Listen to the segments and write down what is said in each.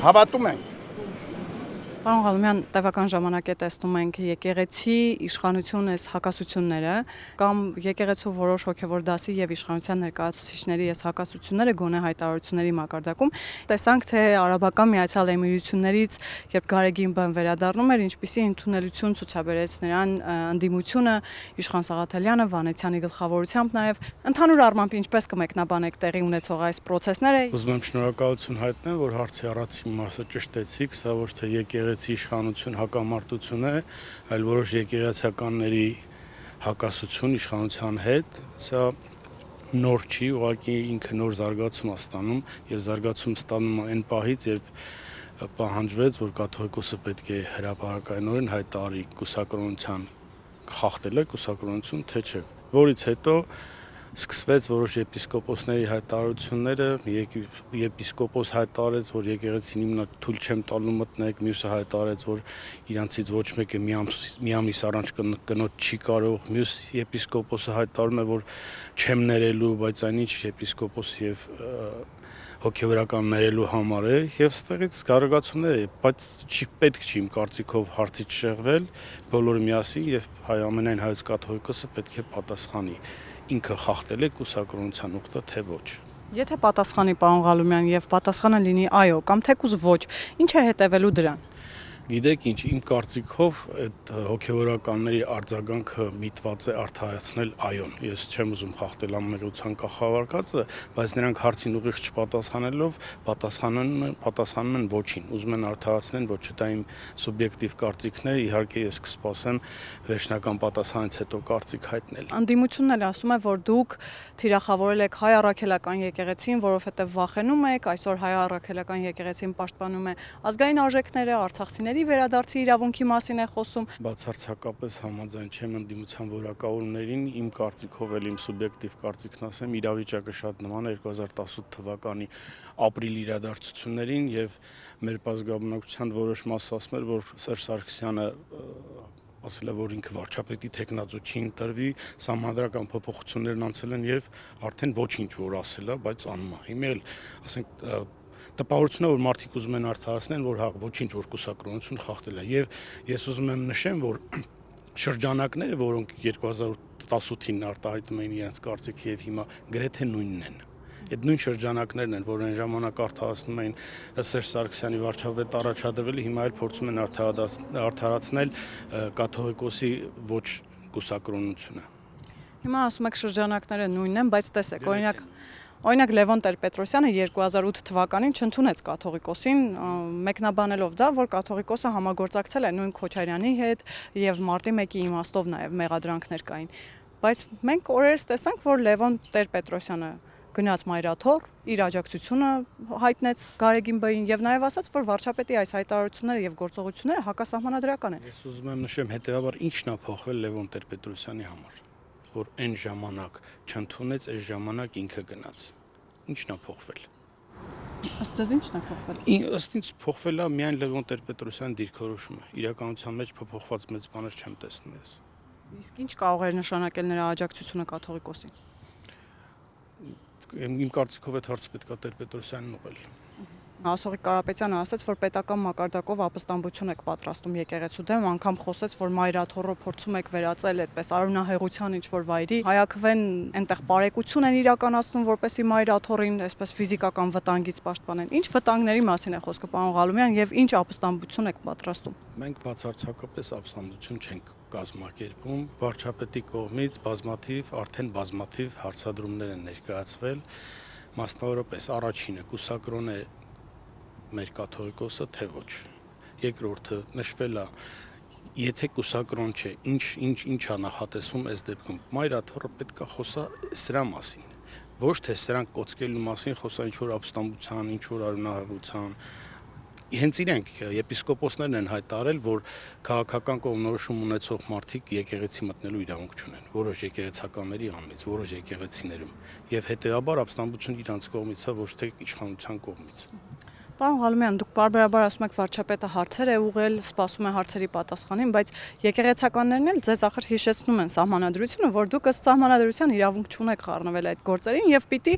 Հավատում ենք։ Պարոն Ղալումյան, տևական ժամանակ է տեսնում ենք եկեղեցի, իշխանություն այս հակասությունները կամ եկեղեցու որոշ հոգևոր դասի եւ իշխանության ներկայացուցիչների այս հակասությունները գոնե հայտարարությունների մակարդակում տեսանք թե Արաբական Միացյալ Էմիրություններից երբ Գարեգին վերադառնում էր, ինչպիսի ընդունելություն ցուցաբերեց նրան ընդդիմությունը Իշխան Սաղաթելյանը, Վանեցյանի գլխավորությամբ նաեւ ընդհանուր առմամբ ինչպես կմեկնաբանեք տեղի ունեցող այս process-ները։ Ուզում եմ շնորհակալություն հայտնել, որ հարցի առաջին մասը ճշտեցիք, սա ոչ թե եկեղեցի իշխանություն հակամարտություն է, այլ որոշ եկեղեցականների հակասություն իշխանության հետ, սա նոր չի, ուղղակի ինքը նոր զարգացում է ստանում եւ զարգացում ստանում է այն պահից, երբ պահանջվեց, որ կաթողիկոսը պետք է հրապարակայնորեն հայտարարի կուսակրոնության խախտել է կուսակրոնություն, թե չէ, որից հետո սկսվեց որոշ եպիսկոպոսների հայտարարությունները, եպիսկոպոս հայտարարեց, որ եկեղեցին հիմնա թույլ չեմ տալու մտնեք, մյուսը հայտարարեց, որ իրանցից ոչ մեկը մի ամիս առաջ կնոջ չի կարող, մյուս եպիսկոպոսը հայտարարում է, որ չեմ ներելու, բայց այնինչ եպիսկոպոս եւ հոգեվորական ներելու համար է եւ ստեղից զարգացումներ է, բայց պետք չի իմ կարծիքով հարցից շեղվել, բոլորը միասին եւ ամենայն հայոց կաթողիկոսը պետք է պատասխանի ինքը խախտել է կուսակրոնության ուխտը թե ոչ։ Եթե պատասխանի պարոն Ղալումյան եւ պատասխանը լինի այո կամ թեկուզ ոչ, ինչ է հետևելու դրան։ Գիտեք ինչ, իմ կարծիքով այդ հոգեվորականների արձագանքը միտված է արդարացնել այոն։ Ես չեմ ուզում խախտել ամենության կախավարկածը, բայց նրանք հարցին ուղիղ չպատասխանելով պատասխանում են ոչին։ Ուզում են արդարացնեն, ոչ դա իմ սուբյեկտիվ կարծիքն է, իհարկե ես կսպասեմ վերջնական պատասխանից հետո կարծիք հայտնել։ Անդիմությունն էլ ասում է, որ դուք թիրախավորել եք հայ առաքելական եկեղեցին, որովհետեւ վախենում եք, այսօր հայ առաքելական եկեղեցին պաշտպանում է ազգային արժեքները, արցախցիների վերադարձի իրավունքի մասին է խոսում։ Բացարձակապես համաձայն չեմ ընդդիմության որակավորումներին, իմ կարծիքով էլ իմ սուբյեկտիվ կարծիքն ասեմ, իրավիճակը շատ նման է 2018 թվականի ապրիլի իրադարձություններին եւ մեր բազմագաբնակության որոշ մաս ասում էր, որ Սերժ Սարգսյանը ասել է, որ ինքը վարչապետի թեկնածու չի ընտրվի, սահմանադրական փոփոխություններն անցել են եւ արդեն ոչինչ որ ասել է, բայց անում է։ Հիմա էլ ասենք տպավորություն է, որ մարդիկ ուզում են արդարացնել, որ հա ոչինչ որ կուսակրոնություն խախտել է եւ ես ուզում եմ նշեմ, որ շրջանակները, որոնք 2018-ին արտահայտում էին իրենց կարծիքը եւ հիմա գրեթե նույնն են։ Այդ նույն շրջանակներն են, որ այն ժամանակ արդարացնում էին Սերժ Սարգսյանի վարչապետ առաջադրվելը, հիմա էլ փորձում են արդարացնել կաթողիկոսի ոչ կուսակրոնությունը։ Հիմա ասում եք շրջանակները նույնն են, բայց տեսեք, օրինակ Լևոն Տեր-Պետրոսյանը 2008 թվականին չընդունեց կաթողիկոսին, մեկնաբանելով դա, որ կաթողիկոսը համագործակցել է նույն Քոչարյանի հետ եւ մարտի 1-ի իմաստով նաեւ մեղադրանքներ կային։ Բայց մենք օրերս տեսանք, որ Լևոն Տեր-Պետրոսյանը գնաց Մայրաթոր, իր աջակցությունը հայտնեց Գարեգին եւ նաեւ ասաց, որ վարչապետի այս հայտարարությունները եւ գործողությունները հակասահմանադրական են։ Ես ուզում եմ նշեմ, հետեւաբար ինչն է փոխվել Լևոն Տեր-Պետրոսյանի համար, որ այն ժամանակ չընդունեց, այս ժամանակ ինքը գնաց։ Ինչն է փոխվել։ Ըստ ձեզ ինչն է փոխվել։ Ըստ ինձ փոխվել է միայն Լևոն Տեր-Պետրոսյանի դիրքորոշումը։ Իրականության մեջ փոփոխված մեծ բաներ չեմ տեսնում ես։ Իսկ ինչ կարող է նշանակել նրա աջակցությունը կաթողիկոսին։ Իմ կարծիքով այդ հարցը պետք է Տեր-Պետրոսյանին ուղղել։ Ասողիկ Կարապետյանը ասաց, որ պետական մակարդակով ապստամբություն եք պատրաստում եկեղեցու դեմ, անգամ խոսեց, որ Մայրաթորը փորձում եք վերածել այդպես արունահեղության ինչ-որ վայրի։ Հայաքվեն այնտեղ բարեկություն են իրականացնում, որպեսզի Մայրաթորին այսպես ֆիզիկական վտանգից պաշտպանեն։ Ինչ վտանգների մասին է խոսքը, պարոն Ղալումյան, եւ ինչ ապստամբություն եք պատրաստում։ Մենք բացարձակապես ապստամբություն չենք կազմակերպում, վարչապետի կողմից արդեն բազմաթիվ հարցադրումներ են ներկայացվել, մասնավորապես առաջինը կուսակրոն է մեր կաթողիկոսը թե ոչ։ Երկրորդը նշվել է, եթե կուսակրոն չէ, ինչ է նախատեսվում այս դեպքում։ Մայրաթորը պետք է խոսա սրա մասին, ոչ թե սրանք կոծկելու մասին խոսա ինչ-որ ապստամբության, ինչ-որ արունահեղության։ Հենց իրենք եպիսկոպոսներն են հայտարարել, որ քաղաքական կողմնորոշում ունեցող մարդիկ եկեղեցի մտնելու իրավունք չունեն, որոշ եկեղեցականների անունից, որոշ եկեղեցիներում, եւ հետեւաբար ապստամբություն իրանց կողմից է, ոչ թե իշխանության կողմից։ Պարոն Ղալումյան, դուք բարբերաբար ասում եք վարչապետը հարցեր է ուղղել, սպասում է հարցերի պատասխանին, բայց եկեղեցականներն էլ ձեզ ախր հիշեցնում են սահմանադրությունը, որ դուք ըստ սահմանադրության իրավունք չունեք խառնվել այդ գործերին եւ պիտի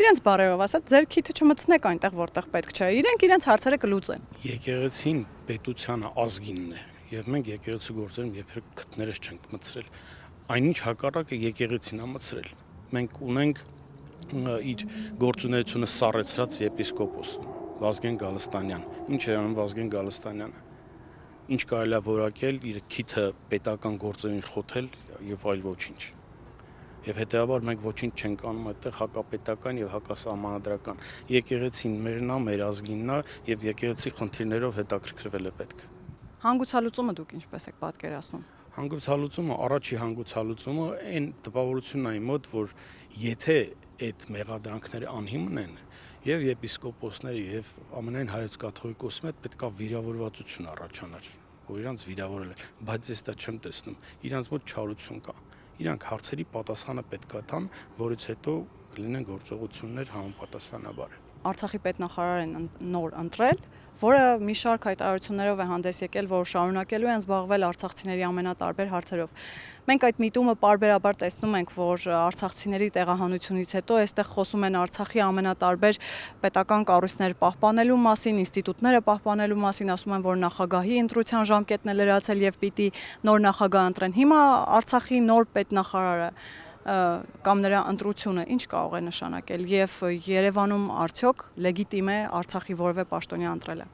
իրենց բարերով ասած ձեր քիթը չմտցնեք այնտեղ, որտեղ պետք չէ։ Իրենք իրենց հարցերը կլուծեն։ Եկեղեցին պետությանը ազգինն է եւ մենք եկեղեցու գործերում երբեք քթներս չենք մտցրել։ Այնինչ հակառակը եկեղեցին է մտցրել։ Մենք ունենք իր գործունեությունը սառեցրած եպիսկոպոս Վազգեն Գալստանյան։ Ինչ է անում Վազգեն Գալստանյանը։ Ինչ կարելի է որակել իր քիթը պետական գործերին խոթել եւ այլ ոչինչ։ Եվ հետեւաբար մենք ոչինչ չենք անում այդտեղ հակապետական եւ հակասահմանադրական։ Եկեղեցին մերն է, մեր ազգինն է եւ եկեղեցի խնդիրներով հետաքրքրվել է պետք։ Հանգուցալուծումը դուք ինչպես եք պատկերացնում։ Հանգուցալուծումը, առաջի հանգուցալուծումը այն տպավորությունն է իմ մոտ, որ եթե այդ մեղադրանքները անհիմն են եւ եպիսկոպոսների եւ ամենայն հայոց կաթողիկոսի հետ պետքա վիրավորվածություն առաջանար, որ իրանց վիրավորել է, բայց ես դա չեմ տեսնում։ Իրանց մոտ չարություն կա։ Իրանք հարցերի պատասխանը պետքա տան, որից հետո կլինեն գործողություններ համապատասխանաբար։ Արցախի պետնախարարն նոր ընտրել, որը մի շարք հայտարարություններով է հանդես եկել, որ շարունակելու են զբաղվել արցախցիների ամենատարբեր հարցերով։ Մենք այդ միտումը պարբերաբար տեսնում ենք, որ արցախցիների տեղահանությունից հետո այստեղ խոսում են Արցախի ամենատարբեր պետական կառույցներ պահպանելու մասին, ինստիտուտները պահպանելու մասին, ասում են, որ նախագահի ընտրության ժամկետն է լրացել եւ պիտի նոր նախագահ ընտրեն։ Հիմա Արցախի նոր պետնախարարը կամ նրա ընտրությունը ինչ կարող է նշանակել եւ Երևանում արդյոք լեգիտիմ է Արցախի որևէ պաշտոնյա ընտրելը։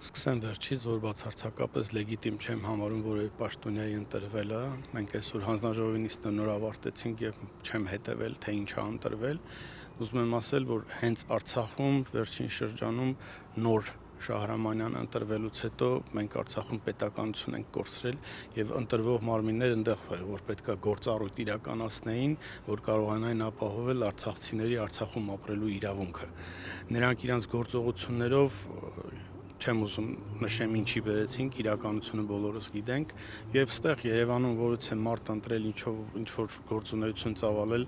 Սկսեմ վերջից, որ բացարձակապես լեգիտիմ չեմ համարում որևէ պաշտոնյայի ընտրվելը։ Մենք այսօր հանձնաժողովի նիստը նոր ավարտեցինք եւ չեմ հետեւել, թե ինչ է ընտրվել։ Ուզում եմ ասել, որ հենց Արցախում վերջին շրջանում նոր Շահրամանյան ընտրվելուց հետո մենք Արցախում պետականություն ենք կորցրել եւ ընտրվող մարմիններ այնտեղ որ պետքա գործառույթ իրականացնեին, որ կարողանային ապահովել արցախցիների Արցախում ապրելու իրավունքը։ Նրանք իրենց գործողություններով չեմ ուզում նշեմ ինչի բերեցինք, իրականությունը բոլորս գիտենք եւ ստեղ Երևանում որից է մարդ ընտրել ինչ որ գործունեություն ծավալել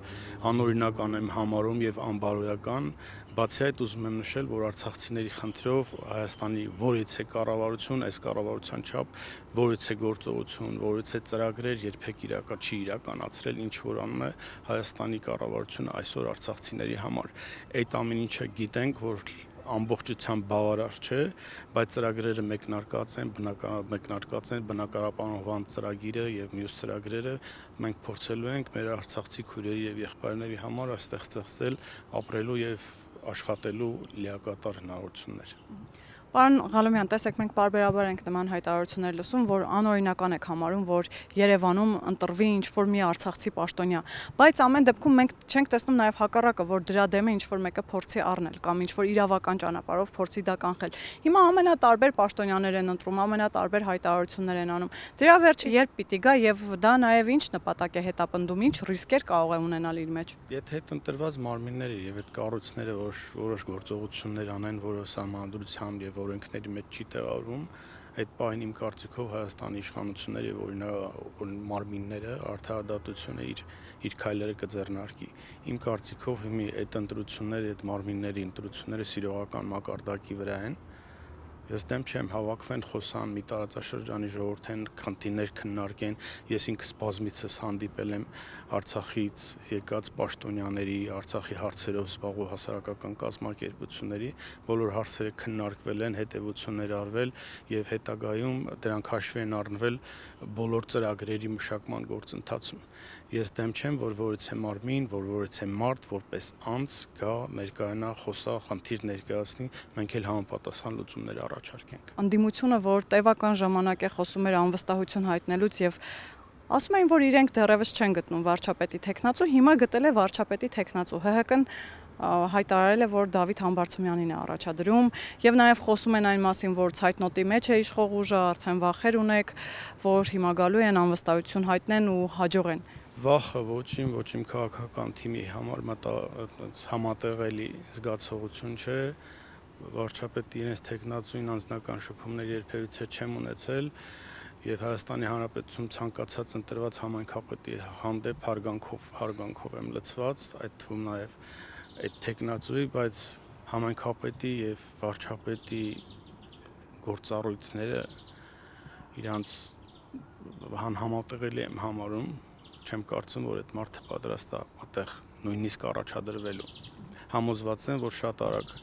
անօրինական եմ համարում եւ անբարոյական, բացի այդ ուզում եմ նշել, որ արցախցիների խնդրով Հայաստանի որից է կառավարություն, այս կառավարության չափ որից է գործողություն, որից է ծրագրեր երբեք չի իրականացրել, ինչ որ անում է Հայաստանի կառավարությունը այսօր արցախցիների համար։ Այդ ամեն ինչը գիտենք, որ ամբողջությամբ բավարար չէ, բայց ծրագրերը մեկնարկած են բնակարարապանողական ծրագիրը եւ մյուս ծրագրերը մենք փորձելու ենք մեր արցախցի քույրերի եւ եղբայրների համար այստեղ ստեղծել ապրելու եւ աշխատելու լիակատար հնարավորություններ։ Պարոն Ղալումյան, տեսեք, մենք բարբերաբար ենք նման հայտարարություններ լսում, որ անօրինական եք համարում, որ Երևանում ընտրվի ինչ-որ մի արցախցի պաշտոնյա, բայց ամեն դեպքում մենք չենք տեսնում նաև հակառակը, որ դրա դեմը ինչ-որ մեկը փորձի առնել կամ ինչ-որ իրավական ճանապարհով փորձի դա կանխել։ Հիմա ամենատարբեր պաշտոնյաներ են ընտրում, ամենատարբեր հայտարարություններ են անում։ Դրա վերջը երբ պիտի գա եւ դա նաև ինչ նպատակ է հետապնդում, ինչ ռիսկեր կարող է ունենալ իր մեջ։ Եթե այդ ընտրված մարմինները եւ այդ կառույցները որոշ գործողություններ անեն, որը սահմանադրությամբ եւ օրենքների մեջ չի տեղավորվում, այդ պահին իմ կարծիքով Հայաստանի իշխանությունները եւ օրինակ մարմինները արդարադատությունը իր քայլերը կձեռնարկի։ Իմ կարծիքով հիմի այդ ընտրությունները, այդ մարմինների ընտրությունները սիրողական մակարդակի վրա են։ Ես դեմ չեմ հավաքվեն խոսան մի տարածաշրջանի ժողովրդեն քննիներ քննարկեն, ես ինքս բազմիցս հանդիպել եմ Արցախից եկած պաշտոնյաների, Արցախի հարցերով զբաղվող հասարակական կազմակերպությունների, բոլոր հարցերը քննարկվել են, հետևություններ արվել եւ հետագայում դրանք հաշվի են առնվել բոլոր ծրագրերի մշակման գործընթացում։ Ես դեմ չեմ, որ որից է մարմին, որից է մարդ, որպես անձ գա ներկայանա, խոսա, խնդիր ներկայացնի, մենք էլ համապատասխան լուծումներ առաջարկենք։ Անդիմությունը, որ տևական ժամանակ է խոսում էր անվստահություն հայտնելուց եւ ասում էին, որ իրենք դեռևս չեն գտնում վարչապետի տեխնացու, հիմա գտել է վարչապետի տեխնացու։ ՀՀԿ-ն հայտարարել է, որ Դավիթ Համբարձումյանին է առաջադրում եւ նաեւ խոսում են այն մասին, որ ցայտնոտի մեջ է իշխող ուժը, արդեն վախեր ունեք, որ հիմա գալու են անվստահություն հայտնեն ու հաջողեն։ Վախը ոչ իմ քաղաքական թիմի համար համատեղելի զգացողություն չէ։ Վարչապետի իրենց տեխնացուին անձնական շփումներ երբևիցե չեմ ունեցել եւ Հայաստանի Հանրապետությունում ցանկացած ընտրված համայնքապետի հանդեպ հարգանքով եմ լցված, այդ թվում նաեւ այդ տեխնացուի, բայց Համայնքապետի եւ վարչապետի գործառույթները իրանց համատեղելի եմ համարում, չեմ կարծում, որ այդ մարդը պատրաստ է այդտեղ նույնիսկ առաջադրվելու։ Համոզված եմ, որ շատ արագ,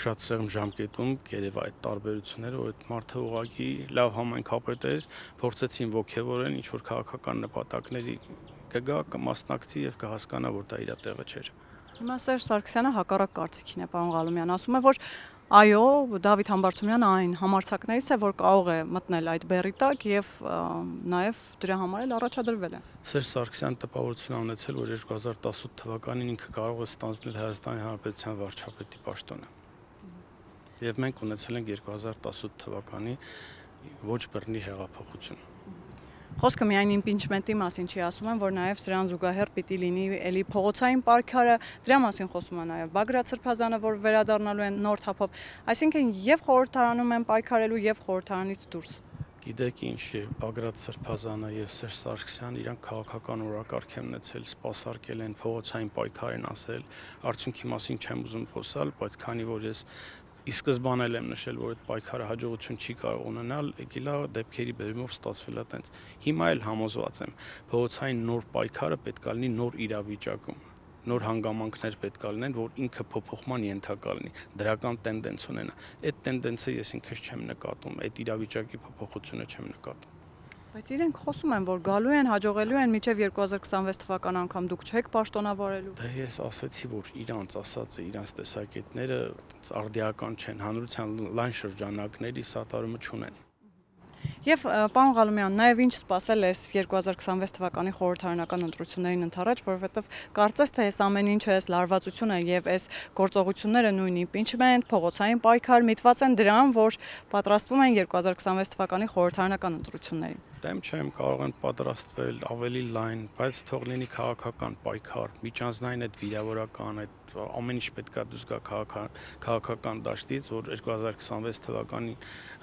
շատ սեղմ ժամկետում կերևա այդ տարբերությունները, որ այդ մարդը ուղղակի լավ համայնքապետ էր, փորձեցին ոգևորել ինչ որ քաղաքական նպատակների կգա, կմասնակցի եւ կհասկանա, որ դա իր տեղը չէր։ Հիմա Սերժ Սարգսյանը հակառակ կարծիքին է, պարոն Ղալումյան, ասում է, որ այո, Դավիթ Համբարձումյանը այն համարձակներից է, որ կարող է մտնել այդ բեռի տակ եւ նաեւ դրա համար էլ առաջադրվել է։ Սերժ Սարգսյանը տպավորություն ա ունեցել, որ 2018 թվականին ինքը կարող է ստանձնել Հայաստանի Հանրապետության վարչապետի պաշտոնը։ Եվ մենք ունեցել ենք 2018 թվականի ոչ բռնի հեղափոխություն։ Խոսքը միայն իմպիչմենտի մասին չի, ասում են, որ նաև սրան զուգահեռ պիտի լինի էլի փողոցային պայքարը, դրա մասին խոսում է նաև Բագրատ Սրբազանը, որ վերադառնալու են նոր թափով, այսինքն եւ խորհրդարանում են պայքարելու եւ խորհրդարանից դուրս։ Գիտեք ինչ, Բագրատ Սրբազանը եւ Սերժ Սարգսյանը իրանք քաղաքական օրակարգ են ունեցել, սպասարկել են, փողոցային պայքար են ասել, արդյունքի մասին չեմ ուզում խոսալ, բայց քանի որ ես ի սկզբանե եմ նշել, որ այդ պայքարը հաջողություն չի կարող ունենալ, եկել է դեպքերի բերումով ստացվել է տենց։ Հիմա էլ համոզված եմ, փողոցային նոր պայքարը պետք է լինի նոր իրավիճակում, նոր հանգամանքներ պետք է լինեն, որ ինքը փոփոխման ենթակա լինի, դրական տենդենց ունենա։ Այդ տենդենսը ես ինքս չեմ նկատում, այդ իրավիճակի փոփոխությունը չեմ նկատում։ Բայց իրենք խոսում են, որ գալու են, հաջողելու են մինչև 2026 թվական անգամ դուք չեք պաշտոնավորելու։ Դե ես ասացի, որ իրանց ասածը, իրանց տեսակետները արդիական չեն, հանրության լայն շրջանակների սատարումը չունեն։ Եվ պարոն Ղալումյան, նաև ինչ սպասել էս 2026 թվականի խորհրդարանական ընտրություններին ընդառաջ, որովհետև կարծես թե այս ամեն ինչը, այս լարվածությունը եւ այս գործողությունները նույն իմպիչմենտ, փողոցային պայքար միտված են դրան, որ պատրաստվում են 2026 թվականի խորհրդարանական ընտրություններին։ Դեմ չեմ, կարող են պատրաստվել ավելի լայն, բայց թող լինի քաղաքական պայքար, միջանձնային այդ վիրավորական, այդ ամեն ինչ պետքա դուրս գա քաղաքական դաշտից, որ 2026 թվականի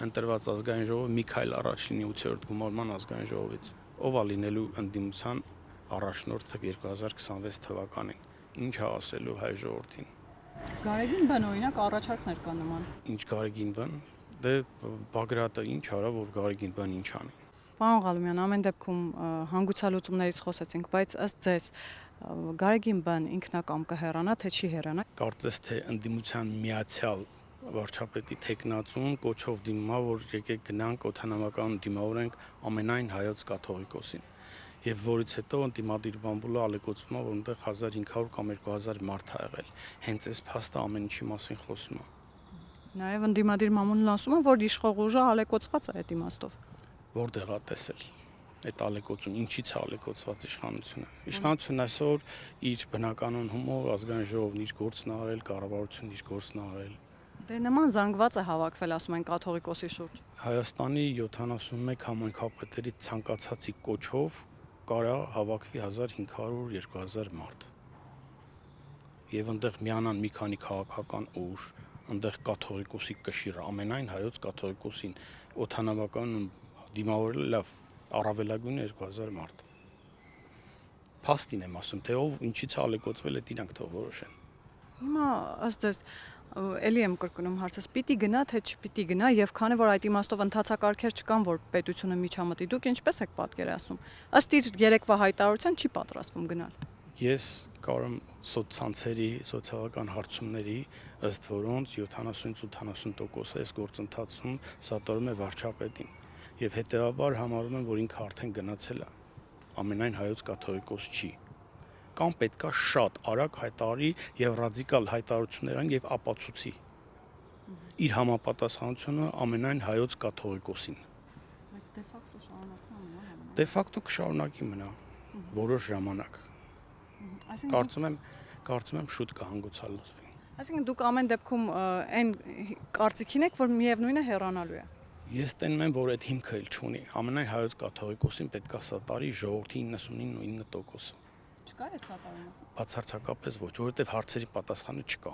ընտրված ազգային ժողովը մի քայլ առաջ լինի 8-րդ գումարման ազգային ժողովից։ Ով է լինելու ընդդիմության առաջնորդը 2026 թվականին։ Ինչ է ասելու հայ ժողովրդին։ Գարեգին բան օրինակ առաջարկներ կան նման։ Ինչ Գարեգին բան։ Դե Բագրատը ինչ արա, որ Գարեգին բան ինչ անի։ Պարոն Ղալումյան, ամեն դեպքում հանգուցալուծումներից խոսեցինք, բայց ըստ ձեզ Գարեգին բան ինքնակամ կհեռանա, թե չի հեռանա։ Կարծես թե ընդդիմության միացյալ վարչապետի տեխնացուն կոչով դիմա, որ եկեք գնանք օդանավական դիմավորենք ամենայն հայոց կաթողիկոսին։ Եվ որից հետո ընդդիմադիր բամբուլը ալեկոծում է, որ այնտեղ 1500 կամ 2000 մարդ ա եղել։ Հենց այս փաստը ամեն ինչի մասին խոսում է։ Նաև ընդդիմադիր մամուլն ասում է, որ իշխող ուժը ալեկոծված է այդ իմաստով։ Որտեղ է տեսել այդ ալեկոծում, ինչից է ալեկոծված իշխանությունը։ Իշխանությունն այսօր իր բնականon հումոր ազգային ժողովն իր գործն ա արել, կառավարությունն իր գործն ա արել։ Դե նման զանգված է հավաքվել, ասում են կաթողիկոսի շուրջ։ Հայաստանի 71 համայնքապետերի ցանկացածի կոչով կարա հավաքվի 1500-2000 մարդ։ Եվ այնտեղ միանան մի քանի քաղաքական ուժ, այնտեղ կաթողիկոսի կշիռ, ամենայն հայոց կաթողիկոսին օդանավական դիմավորել լավ, առավելագույնը 2000 մարդ։ Փաստին եմ ասում, թե ով ինչից է ալեկոծվել, այդ իրանք թող որոշեն։ Հիմա ըստ ձեզ էլի եմ կրկնում հարցս, պիտի գնա, թե չպիտի գնա, եւ քանի որ այդ իմաստով ընթացակարգեր չկան, որ պետությունը միջամտի, դուք ինչպես եք պատկերացնում։ Ըստ իր երեկվա հայտարարության չի պատրաստվում գնալ։ Ես կարող եմ սոցցանցերի, սոցիալական հարցումների, ըստ որոնց 70-80% այս գործընթացում սատարում է վարչապետին։ Եվ հետեւաբար համարում եմ, որ ինքը արդեն գնացել է, ամենայն հայոց կաթողիկոս չի։ Կամ պետքա շատ արագ հայտարարի եւ ռադիկալ հայտարարություններ անի եւ ապացուցի իր համապատասխանությունը ամենայն հայոց կաթողիկոսին։ Բայց դե ֆակտո շարունակում է մնա։ Դե ֆակտո կշարունակի մնա որոշ ժամանակ։ Կարծում եմ շուտ կհանգուցալուծվի։ Այսինքն դուք ամեն դեպքում այն կարծիքին եք, որ միևնույնը հեռանալու է։ Ես տենում եմ, որ այդ հիմքը էլ չունի։ Ամենայն հայոց կաթողիկոսին պետքա սատարի ժողովրդի 99%-ը։ Չկա այդ սատարումը։ Բացարձակապես ոչ, որովհետև հարցերի պատասխանը չկա։